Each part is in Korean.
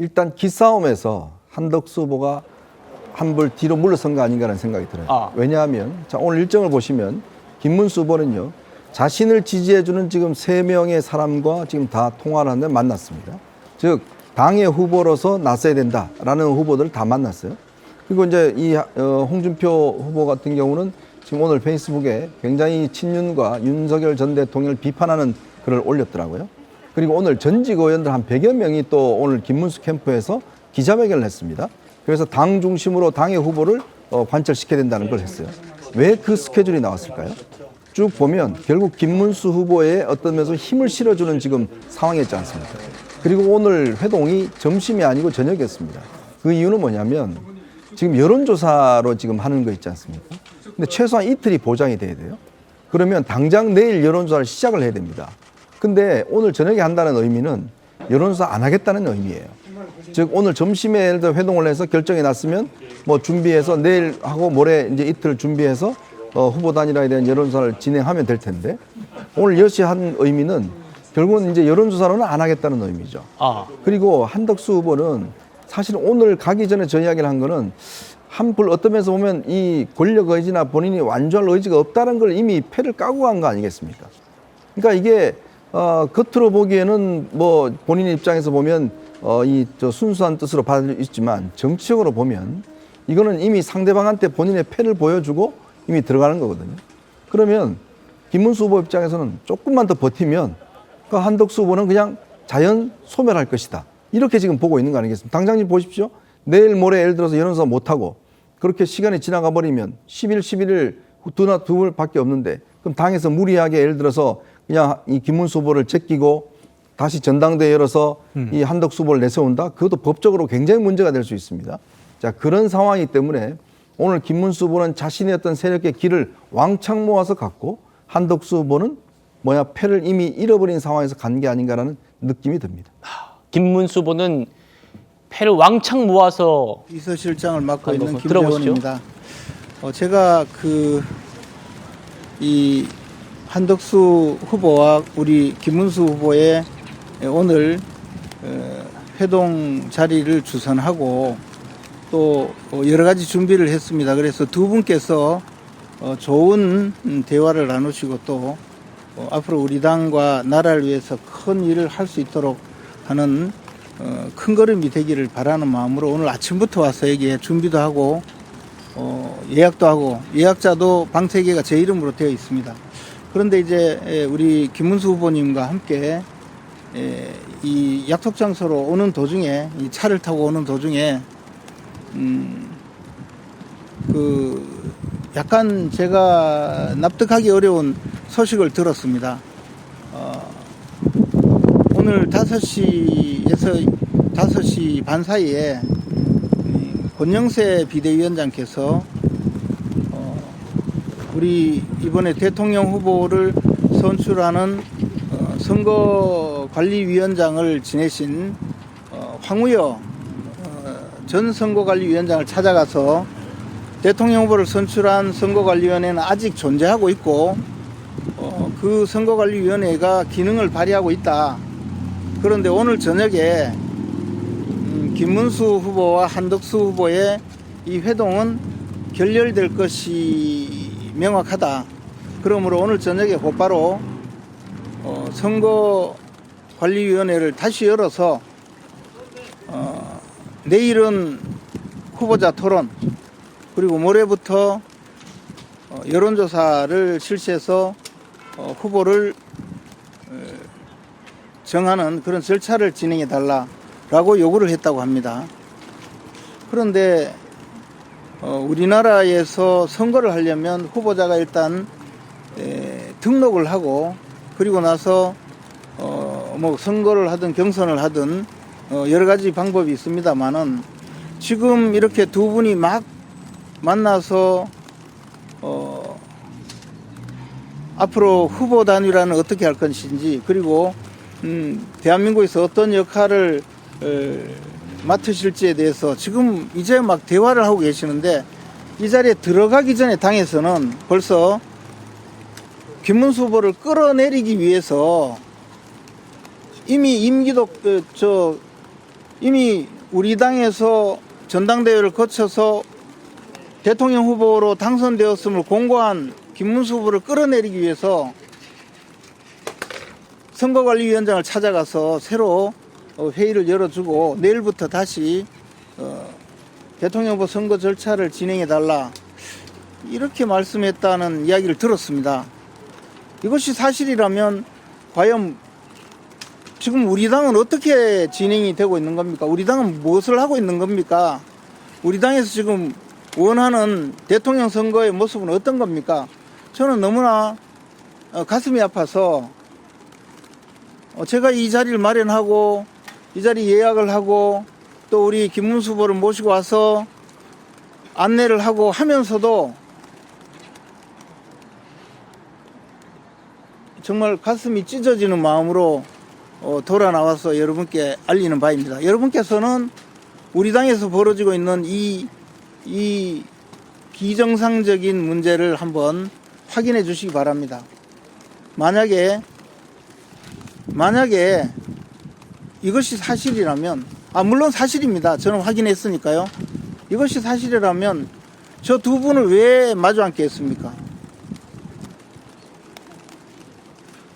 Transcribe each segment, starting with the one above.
일단 기싸움에서 한덕수 후보가 한 볼 뒤로 물러선 거 아닌가라는 생각이 들어요. 왜냐하면 자, 오늘 일정을 보시면 김문수 후보는요. 자신을 지지해주는 지금 3명의 사람과 지금 다 통화를 하는데 만났습니다. 즉 당의 후보로서 나서야 된다라는 후보들을 다 만났어요. 그리고 이제 이 홍준표 후보 같은 경우는 지금 오늘 페이스북에 굉장히 친윤과 윤석열 전 대통령을 비판하는 글을 올렸더라고요. 그리고 오늘 전직 의원들 한 100여 명이 또 오늘 김문수 캠프에서 기자회견을 했습니다. 그래서 당 중심으로 당의 후보를 관철시켜야 된다는 걸 했어요. 왜 그 스케줄이 나왔을까요? 쭉 보면 결국 김문수 후보의 어떤 면에서 힘을 실어주는 지금 상황이었지 않습니까? 그리고 오늘 회동이 점심이 아니고 저녁이었습니다. 그 이유는 뭐냐면 지금 여론조사로 지금 하는 거 있지 않습니까? 근데 최소한 이틀이 보장이 돼야 돼요. 그러면 당장 내일 여론조사를 시작을 해야 됩니다. 근데 오늘 저녁에 한다는 의미는 여론조사 안 하겠다는 의미예요. 즉 오늘 점심에 예를 들어 회동을 해서 결정이 났으면 뭐 준비해서 내일 하고 모레 이제 이틀 준비해서 후보 단일화에 대한 여론조사를 진행하면 될 텐데 오늘 10시 한 의미는 결국은 이제 여론조사로는 안 하겠다는 의미죠. 그리고 한덕수 후보는 사실 오늘 가기 전에 저 이야기를 한 거는 한풀 어떤 면에서 보면 이 권력 의지나 본인이 완주할 의지가 없다는 걸 이미 패를 까고 간 거 아니겠습니까? 그러니까 이게 겉으로 보기에는 뭐 본인 입장에서 보면 저 순수한 뜻으로 받아들일 수 있지만 정치적으로 보면 이거는 이미 상대방한테 본인의 패를 보여주고 이미 들어가는 거거든요. 그러면 김문수 후보 입장에서는 조금만 더 버티면 그 한덕수 후보는 그냥 자연 소멸할 것이다. 이렇게 지금 보고 있는 거 아니겠습니까? 당장 지금 보십시오. 내일 모레 예를 들어서 여론조사 못하고 그렇게 시간이 지나가 버리면 10일, 11일 두 번밖에 없는데 그럼 당에서 무리하게 예를 들어서 그냥 이 김문수 후보를 제끼고 다시 전당대회 열어서 이 한덕수 후보를 내세운다? 그것도 법적으로 굉장히 문제가 될 수 있습니다. 자, 그런 상황이기 때문에 오늘 김문수 후보는 자신의 어떤 세력의 길을 왕창 모아서 갔고 한덕수 후보는 패를 이미 잃어버린 상황에서 간 게 아닌가라는 느낌이 듭니다. 김문수 후보는 패를 왕창 모아서 비서실장을 맡고 있는 들어보시죠. 김재원입니다. 제가 이 한덕수 후보와 우리 김문수 후보의 오늘 회동 자리를 주선하고 또 여러 가지 준비를 했습니다. 그래서 두 분께서 좋은 대화를 나누시고 또 앞으로 우리 당과 나라를 위해서 큰 일을 할 수 있도록 하는 큰 걸음이 되기를 바라는 마음으로 오늘 아침부터 와서 여기에 준비도 하고 예약도 하고 예약자도 방 3개가 제 이름으로 되어 있습니다. 그런데 이제 우리 김문수 후보님과 함께 이 약속 장소로 오는 도중에 이 차를 타고 오는 도중에 약간 제가 납득하기 어려운 소식을 들었습니다. 오늘 5시에서 5시 반 사이에 권영세 비대위원장께서 우리 이번에 대통령 후보를 선출하는 선거관리위원장을 지내신 황우여 전 선거관리위원장을 찾아가서 대통령 후보를 선출한 선거관리위원회는 아직 존재하고 있고 그 선거관리위원회가 기능을 발휘하고 있다. 그런데 오늘 저녁에 김문수 후보와 한덕수 후보의 이 회동은 결렬될 것이 명확하다. 그러므로 오늘 저녁에 곧바로 선거관리위원회를 다시 열어서 내일은 후보자 토론 그리고 모레부터 여론조사를 실시해서 후보를 정하는 그런 절차를 진행해 달라고 요구를 했다고 합니다. 그런데 우리나라에서 선거를 하려면 후보자가 일단 등록을 하고 그리고 나서 뭐 선거를 하든 경선을 하든 여러 가지 방법이 있습니다만은 지금 이렇게 두 분이 막 만나서 앞으로 후보 단일화는 어떻게 할 것인지 그리고 대한민국에서 어떤 역할을 맡으실지에 대해서 지금 이제 막 대화를 하고 계시는데 이 자리에 들어가기 전에 당에서는 벌써 김문수 후보를 끌어내리기 위해서 이미 임기도 이미 우리 당에서 전당대회를 거쳐서 대통령 후보로 당선되었음을 공고한 김문수 후보를 끌어내리기 위해서 선거관리위원장을 찾아가서 새로 회의를 열어주고 내일부터 다시 대통령 후보 선거 절차를 진행해달라 이렇게 말씀했다는 이야기를 들었습니다. 이것이 사실이라면 과연 지금 우리 당은 어떻게 진행이 되고 있는 겁니까? 우리 당은 무엇을 하고 있는 겁니까? 우리 당에서 지금 원하는 대통령 선거의 모습은 어떤 겁니까? 저는 너무나 가슴이 아파서 제가 이 자리를 마련하고 이 자리 예약을 하고 또 우리 김문수 후보를 모시고 와서 안내를 하고 하면서도 정말 가슴이 찢어지는 마음으로 돌아 나와서 여러분께 알리는 바입니다. 여러분께서는 우리 당에서 벌어지고 있는 이 비정상적인 문제를 한번 확인해 주시기 바랍니다. 만약에 이것이 사실이라면, 물론 사실입니다. 저는 확인했으니까요. 이것이 사실이라면 저 두 분을 왜 마주 앉게 했습니까?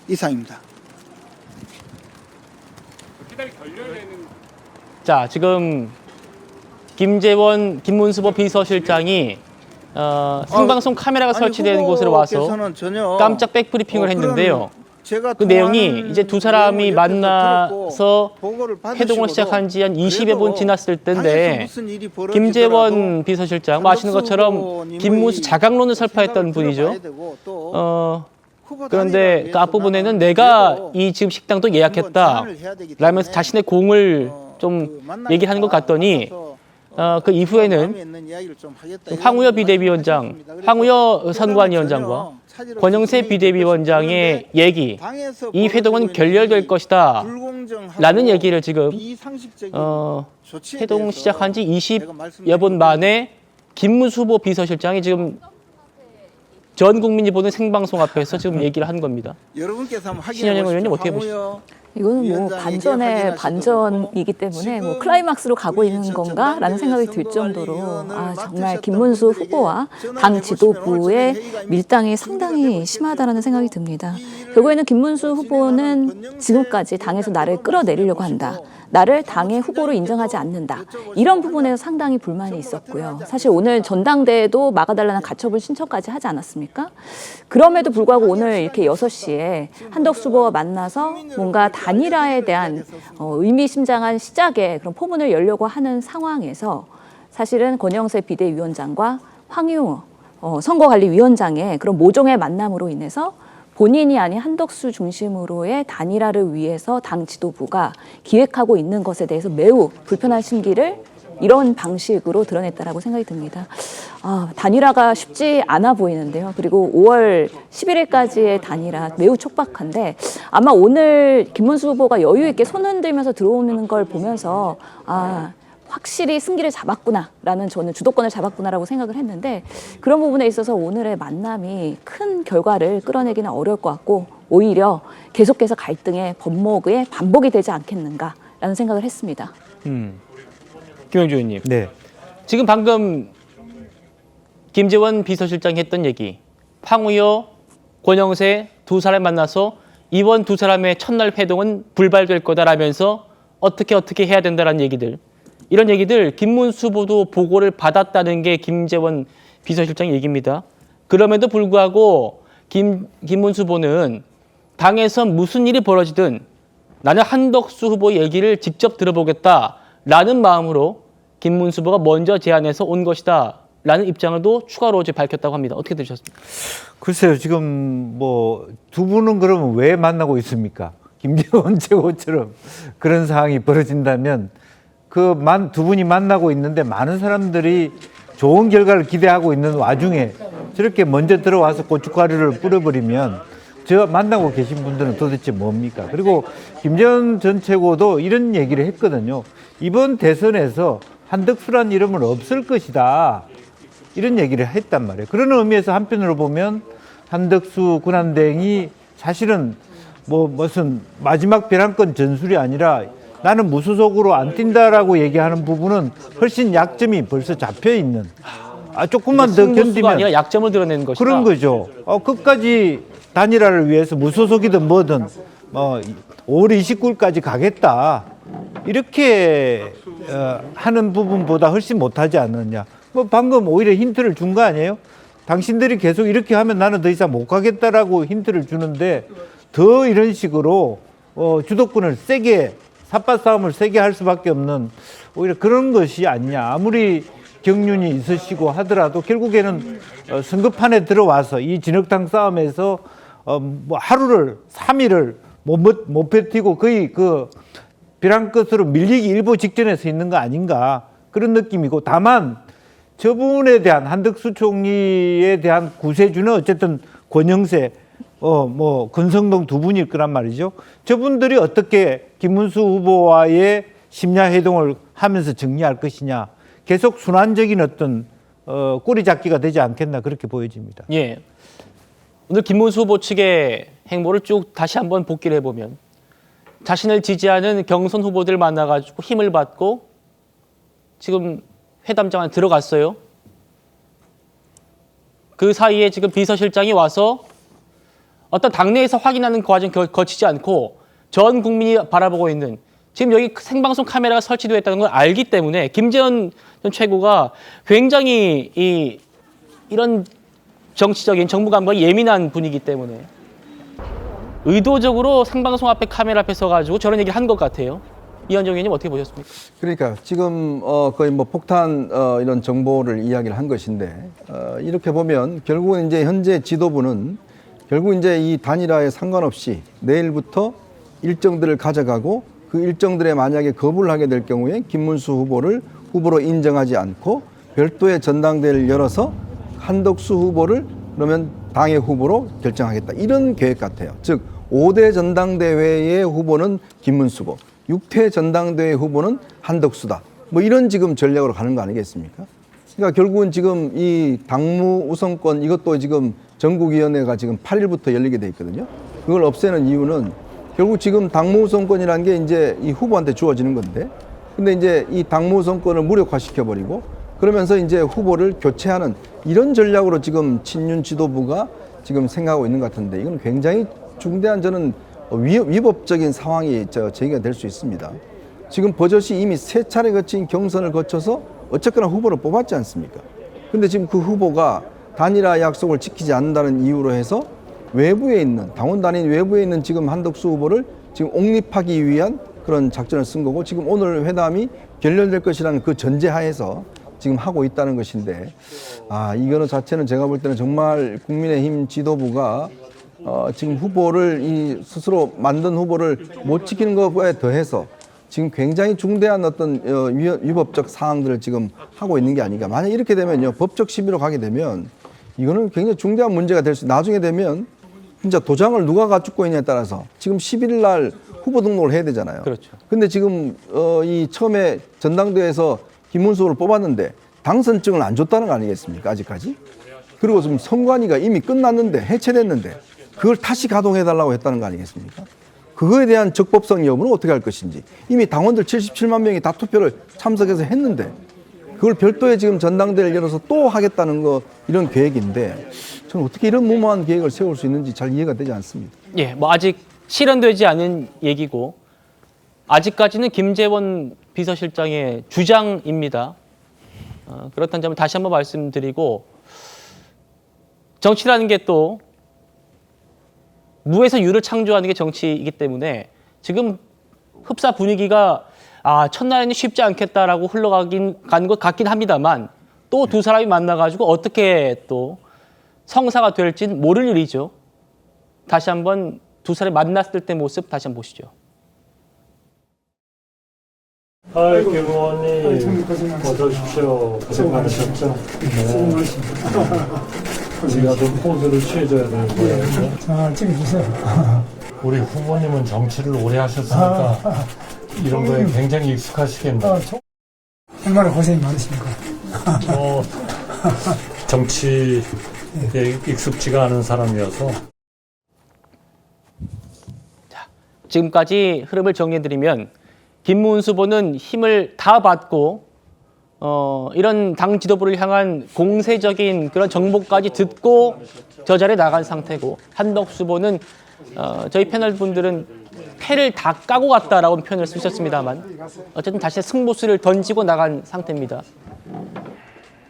이상입니다. 자, 지금 김문수 후보 비서실장이 생방송 카메라가 설치된 곳으로 와서 깜짝 백브리핑을 했는데요. 그 내용이 이제 두 사람이 만나서 회동을 시작한 지 한 20여 분 지났을 때인데 김재원 비서실장 아시는 것처럼 김문수 자강론을 설파했던 분이죠. 그런데 그 앞부분에는 내가 이 지금 식당도 예약했다 라면서 자신의 공을 좀 얘기하는 것 같더니 그 이후에는 황우여 비대위원장, 황우여 선관위원장과 권영세 비대위원장의 얘기, 이 회동은 결렬될 것이다 라는 얘기를 지금 회동 시작한 지 20여 분 만에 김문수 후보 비서실장이 지금 전 국민이 보는 생방송 앞에서 지금 얘기를 한 겁니다. 신현영 의원님 어떻게 보시죠? 이거는 뭐 반전의 반전이기 때문에 뭐 클라이막스로 가고 있는 건가라는 생각이 들 정도로 정말 김문수 후보와 당 지도부의 밀당이 상당히 심하다라는 생각이 듭니다. 결국에는 김문수 후보는 지금까지 당에서 나를 끌어내리려고 한다. 나를 당의 후보로 인정하지 않는다. 이런 부분에서 상당히 불만이 있었고요. 사실 오늘 전당대회도 막아달라는 가처분 신청까지 하지 않았습니까? 그럼에도 불구하고 오늘 이렇게 6시에 한덕수 후보와 만나서 뭔가 단일화에 대한 의미심장한 시작의 그런 포문을 열려고 하는 상황에서 사실은 권영세 비대위원장과 황유 선거관리위원장의 그런 모종의 만남으로 인해서 본인이 아닌 한덕수 중심으로의 단일화를 위해서 당 지도부가 기획하고 있는 것에 대해서 매우 불편한 심기를 이런 방식으로 드러냈다라고 생각이 듭니다. 단일화가 쉽지 않아 보이는데요. 그리고 5월 11일까지의 단일화 매우 촉박한데 아마 오늘 김문수 후보가 여유 있게 손 흔들면서 들어오는 걸 보면서 확실히 승기를 잡았구나라는 저는 주도권을 잡았구나라고 생각을 했는데 그런 부분에 있어서 오늘의 만남이 큰 결과를 끌어내기는 어려울 것 같고 오히려 계속해서 갈등의 번목의 반복이 되지 않겠는가라는 생각을 했습니다. 김영주 의원님. 네. 지금 방금 김재원 비서실장이 했던 얘기, 황우여, 권영세 두 사람 만나서 이번 두 사람의 첫날 회동은 불발될 거다라면서 어떻게 해야 된다라는 얘기들, 이런 얘기들 김문수 후보도 보고를 받았다는 게 김재원 비서실장 얘기입니다. 그럼에도 불구하고 김문수 후보는 당에서 무슨 일이 벌어지든 나는 한덕수 후보 얘기를 직접 들어보겠다라는 마음으로 김문수 후보가 먼저 제안해서 온 것이다 라는 입장을 또 추가로 이제 밝혔다고 합니다. 어떻게 들으셨습니까? 글쎄요, 지금 뭐 두 분은 그러면 왜 만나고 있습니까? 김재원 최고처럼 그런 상황이 벌어진다면 두 분이 만나고 있는데 많은 사람들이 좋은 결과를 기대하고 있는 와중에 저렇게 먼저 들어와서 고춧가루를 뿌려버리면 저 만나고 계신 분들은 도대체 뭡니까? 그리고 김재원 전 최고도 이런 얘기를 했거든요. 이번 대선에서 한덕수란 이름은 없을 것이다. 이런 얘기를 했단 말이에요. 그런 의미에서 한편으로 보면 한덕수 군한대행이 사실은 무슨 마지막 벼랑권 전술이 아니라 나는 무소속으로 안 뛴다라고 얘기하는 부분은 훨씬 약점이 벌써 잡혀 있는. 조금만 더 승부수가 견디면 아니라 약점을 드러내는 것이다. 그런 거죠. 끝까지 단일화를 위해서 무소속이든 뭐든 5월 29일까지 가겠다. 이렇게 하는 부분보다 훨씬 못하지 않느냐. 방금 오히려 힌트를 준 거 아니에요? 당신들이 계속 이렇게 하면 나는 더 이상 못 가겠다라고 힌트를 주는데 더 이런 식으로 주도권을 세게 삿바 싸움을 세게 할 수밖에 없는 오히려 그런 것이 아니냐. 아무리 경륜이 있으시고 하더라도 결국에는 선거판에 들어와서 이 진흙탕 싸움에서 하루를 3일을 못 버티고 거의 그 벼랑 끝으로 밀리기 일보 직전에 서 있는 거 아닌가 그런 느낌이고, 다만 저분에 대한 한덕수 총리에 대한 구세주는 어쨌든 권영세 권성동 두 분일 거란 말이죠. 저분들이 어떻게 김문수 후보와의 심야회동을 하면서 정리할 것이냐, 계속 순환적인 어떤 꼬리잡기가 되지 않겠나 그렇게 보여집니다. 예. 오늘 김문수 후보 측의 행보를 쭉 다시 한번 복기를 해보면 자신을 지지하는 경선 후보들 만나가지고 힘을 받고 지금 회담장 안에 들어갔어요. 그 사이에 지금 비서실장이 와서 어떤 당내에서 확인하는 과정 거치지 않고 전 국민이 바라보고 있는, 지금 여기 생방송 카메라가 설치되어 있다는 걸 알기 때문에 김재원 전 최고가 굉장히 이런 정치적인 정부 감각이 예민한 분이기 때문에 의도적으로 생방송 앞에 카메라 앞에 서가지고 저런 얘기를 한 것 같아요. 이현정 의원님 어떻게 보셨습니까? 그러니까 지금 거의 폭탄 이런 정보를 이야기를 한 것인데, 이렇게 보면 결국은 이제 현재 지도부는 결국 이제 이 단일화에 상관없이 내일부터 일정들을 가져가고 그 일정들에 만약에 거부를 하게 될 경우에 김문수 후보를 후보로 인정하지 않고 별도의 전당대회를 열어서 한덕수 후보를 그러면 당의 후보로 결정하겠다, 이런 계획 같아요. 즉 5대 전당대회의 후보는 김문수고 6대 전당대회 후보는 한덕수다, 이런 지금 전략으로 가는 거 아니겠습니까? 그러니까 결국은 지금 이 당무 우선권, 이것도 지금 전국위원회가 지금 8일부터 열리게 돼 있거든요. 그걸 없애는 이유는 결국 지금 당무 우선권이라는 게 이제 이 후보한테 주어지는 건데, 근데 이제 이 당무 우선권을 무력화시켜 버리고 그러면서 이제 후보를 교체하는 이런 전략으로 지금 친윤 지도부가 지금 생각하고 있는 것 같은데, 이건 굉장히 중대한 저는 위법적인 상황이 제기가 될 수 있습니다. 지금 버젓이 이미 3차례 거친 경선을 거쳐서 어쨌거나 후보를 뽑았지 않습니까? 근데 지금 그 후보가 단일화 약속을 지키지 않는다는 이유로 해서 외부에 있는, 당원 단위 외부에 있는 지금 한덕수 후보를 지금 옹립하기 위한 그런 작전을 쓴 거고, 지금 오늘 회담이 결렬될 것이라는 그 전제하에서 지금 하고 있다는 것인데, 이거는 자체는 제가 볼 때는 정말 국민의힘 지도부가 지금 후보를 스스로 만든 후보를 못 지키는 것에 더해서 지금 굉장히 중대한 어떤 위법적 사항들을 지금 하고 있는 게 아닌가. 만약 이렇게 되면요, 법적 시비로 가게 되면 이거는 굉장히 중대한 문제가 될 수, 나중에 되면 진짜 도장을 누가 갖추고 있냐에 따라서 지금 11일 날 후보 등록을 해야 되잖아요. 그렇죠. 근데 지금 이 처음에 전당대회에서 김문수 후보를 뽑았는데 당선증을 안 줬다는 거 아니겠습니까? 아직까지. 그리고 지금 선관위가 이미 끝났는데, 해체됐는데 그걸 다시 가동해달라고 했다는 거 아니겠습니까? 그거에 대한 적법성 여부는 어떻게 할 것인지, 이미 당원들 77만 명이 다 투표를 참석해서 했는데 그걸 별도의 지금 전당대회를 열어서 또 하겠다는 거, 이런 계획인데 저는 어떻게 이런 무모한 계획을 세울 수 있는지 잘 이해가 되지 않습니다. 예, 아직 실현되지 않은 얘기고 아직까지는 김재원 비서실장의 주장입니다. 그렇다는 점을 다시 한번 말씀드리고, 정치라는 게 또 무에서 유를 창조하는 게 정치이기 때문에 지금 흡사 분위기가 첫날에는 쉽지 않겠다라고 가는 것 같긴 합니다만, 또 두 사람이 만나가지고 어떻게 또 성사가 될지는 모를 일이죠. 다시 한번 두 사람이 만났을 때 모습 다시 한번 보시죠. 김 의원님 어서 오십시오. 고생 많으셨죠? 네. 우리가 좀 포즈를 취해줘야 되는 거예요. 잘 찍어주세요. 우리 후보님은 정치를 오래 하셨으니까 이런 거에 굉장히 익숙하시겠네요. 얼마나 고생이 많으십니까? 정치에 익숙지가 않은 사람이어서. 지금까지 흐름을 정리해드리면 김문수 후보는 힘을 다 받고 이런 당 지도부를 향한 공세적인 그런 정보까지 듣고 저 자리에 나간 상태고, 한덕수 후보는 저희 패널 분들은 패를 다 까고 갔다라고 표현을 쓰셨습니다만 어쨌든 다시 승부수를 던지고 나간 상태입니다.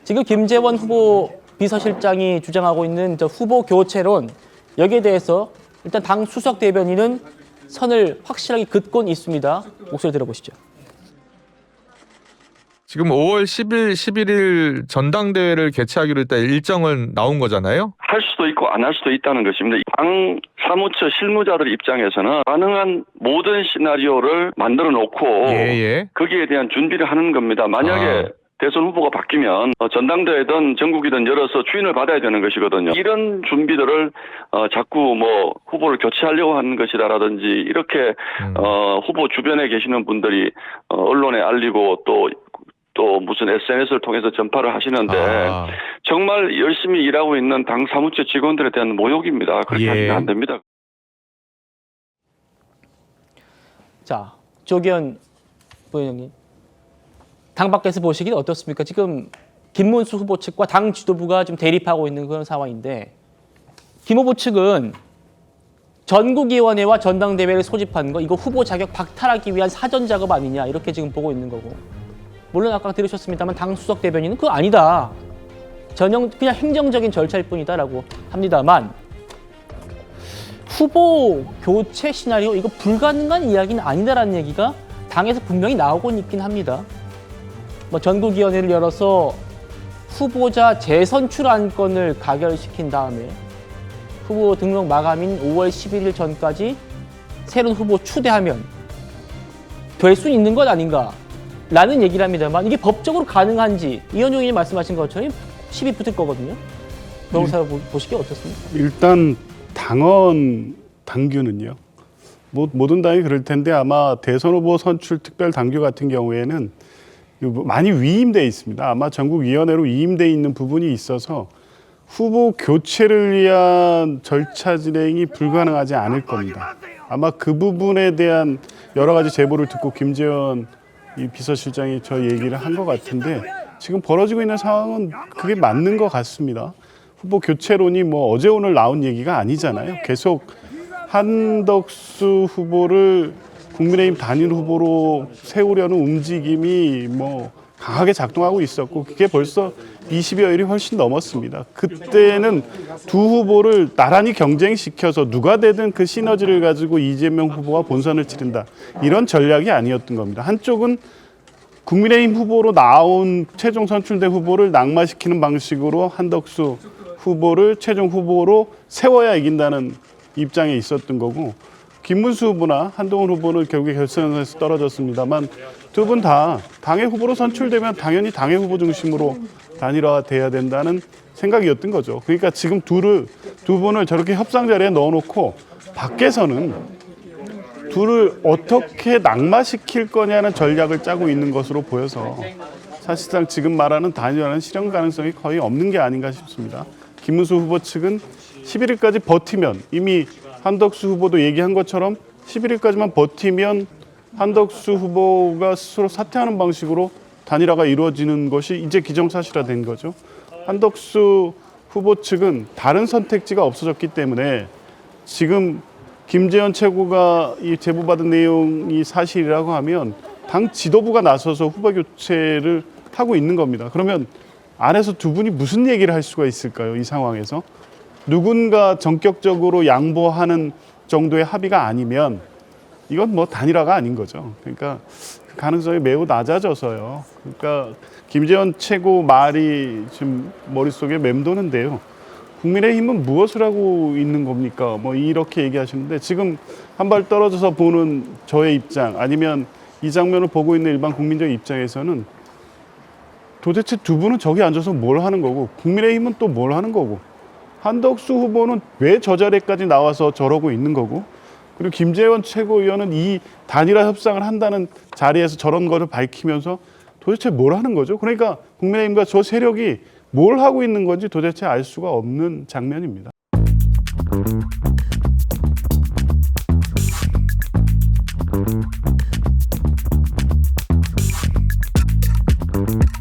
지금 김재원 후보 비서실장이 주장하고 있는 저 후보 교체론, 여기에 대해서 일단 당 수석 대변인은 선을 확실하게 긋곤 있습니다. 목소리 들어보시죠. 지금 5월 10일, 11일 전당대회를 개최하기로 일단 일정은 나온 거잖아요. 할 수도 있고 안 할 수도 있다는 것입니다. 당 사무처 실무자들 입장에서는 가능한 모든 시나리오를 만들어 놓고 예. 거기에 대한 준비를 하는 겁니다. 만약에 대선 후보가 바뀌면 전당대회든 전국이든 열어서 추인을 받아야 되는 것이거든요. 이런 준비들을 자꾸 뭐 후보를 교체하려고 하는 것이다라든지 이렇게 후보 주변에 계시는 분들이 언론에 알리고 또 무슨 SNS를 통해서 전파를 하시는데 정말 열심히 일하고 있는 당 사무처 직원들에 대한 모욕입니다. 그렇게 하면 안 됩니다. 자, 조기현 부회장님, 당 밖에서 보시기는 어떻습니까? 지금 김문수 후보 측과 당 지도부가 좀 대립하고 있는 그런 상황인데, 김 후보 측은 전국위원회와 전당대회를 소집한 거, 이거 후보 자격 박탈하기 위한 사전 작업 아니냐, 이렇게 지금 보고 있는 거고, 물론 아까 들으셨습니다만 당 수석 대변인은 그거 아니다, 그냥 행정적인 절차일 뿐이다라고 합니다만, 후보 교체 시나리오 이거 불가능한 이야기는 아니다라는 얘기가 당에서 분명히 나오곤 있긴 합니다. 뭐 전국위원회를 열어서 후보자 재선출 안건을 가결시킨 다음에 후보 등록 마감인 5월 11일 전까지 새로운 후보 추대하면 될 수 있는 것 아닌가 라는 얘기를 합니다만, 이게 법적으로 가능한지 이현종 의원이 말씀하신 것처럼 시비 붙을 거거든요. 변호사 보시기에 어떻습니까? 일단 당원 당규는요, 모든 당이 그럴 텐데 아마 대선 후보 선출 특별 당규 같은 경우에는 많이 위임돼 있습니다. 아마 전국위원회로 위임돼 있는 부분이 있어서 후보 교체를 위한 절차 진행이 불가능하지 않을 겁니다. 아마 그 부분에 대한 여러 가지 제보를 듣고 김재원 이 비서실장이 저 얘기를 한 것 같은데, 지금 벌어지고 있는 상황은 그게 맞는 것 같습니다. 후보 교체론이 뭐 어제 오늘 나온 얘기가 아니잖아요. 계속 한덕수 후보를 국민의힘 단일 후보로 세우려는 움직임이 뭐 강하게 작동하고 있었고, 그게 벌써 20여일이 훨씬 넘었습니다. 그때는 두 후보를 나란히 경쟁시켜서 누가 되든 그 시너지를 가지고 이재명 후보와 본선을 치른다, 이런 전략이 아니었던 겁니다. 한쪽은 국민의힘 후보로 나온 최종 선출된 후보를 낙마시키는 방식으로 한덕수 후보를 최종 후보로 세워야 이긴다는 입장에 있었던 거고, 김문수 후보나 한동훈 후보는 결국에 결선에서 떨어졌습니다만, 두 분 다 당의 후보로 선출되면 당연히 당의 후보 중심으로 단일화돼야 된다는 생각이었던 거죠. 그러니까 지금 두 분을 저렇게 협상 자리에 넣어놓고 밖에서는 둘을 어떻게 낙마시킬 거냐는 전략을 짜고 있는 것으로 보여서 사실상 지금 말하는 단일화는 실현 가능성이 거의 없는 게 아닌가 싶습니다. 김문수 후보 측은 11일까지 버티면, 이미 한덕수 후보도 얘기한 것처럼 11일까지만 버티면 한덕수 후보가 스스로 사퇴하는 방식으로 단일화가 이루어지는 것이 이제 기정사실화된 거죠. 한덕수 후보 측은 다른 선택지가 없어졌기 때문에 지금 김재현 최고가 이 제보받은 내용이 사실이라고 하면 당 지도부가 나서서 후보 교체를 하고 있는 겁니다. 그러면 안에서 두 분이 무슨 얘기를 할 수가 있을까요? 이 상황에서 누군가 전격적으로 양보하는 정도의 합의가 아니면 이건 뭐 단일화가 아닌 거죠. 그러니까 그 가능성이 매우 낮아져서요. 그러니까 김재원 최고 말이 지금 머릿속에 맴도는데요. 국민의힘은 무엇을 하고 있는 겁니까? 뭐 이렇게 얘기하시는데, 지금 한 발 떨어져서 보는 저의 입장, 아니면 이 장면을 보고 있는 일반 국민적 입장에서는 도대체 두 분은 저기 앉아서 뭘 하는 거고, 국민의힘은 또 뭘 하는 거고, 한덕수 후보는 왜 저 자리까지 나와서 저러고 있는 거고, 그리고 김재원 최고위원은 이 단일화 협상을 한다는 자리에서 저런 거를 밝히면서 도대체 뭘 하는 거죠? 그러니까 국민의힘과 저 세력이 뭘 하고 있는 건지 도대체 알 수가 없는 장면입니다. 있습니다.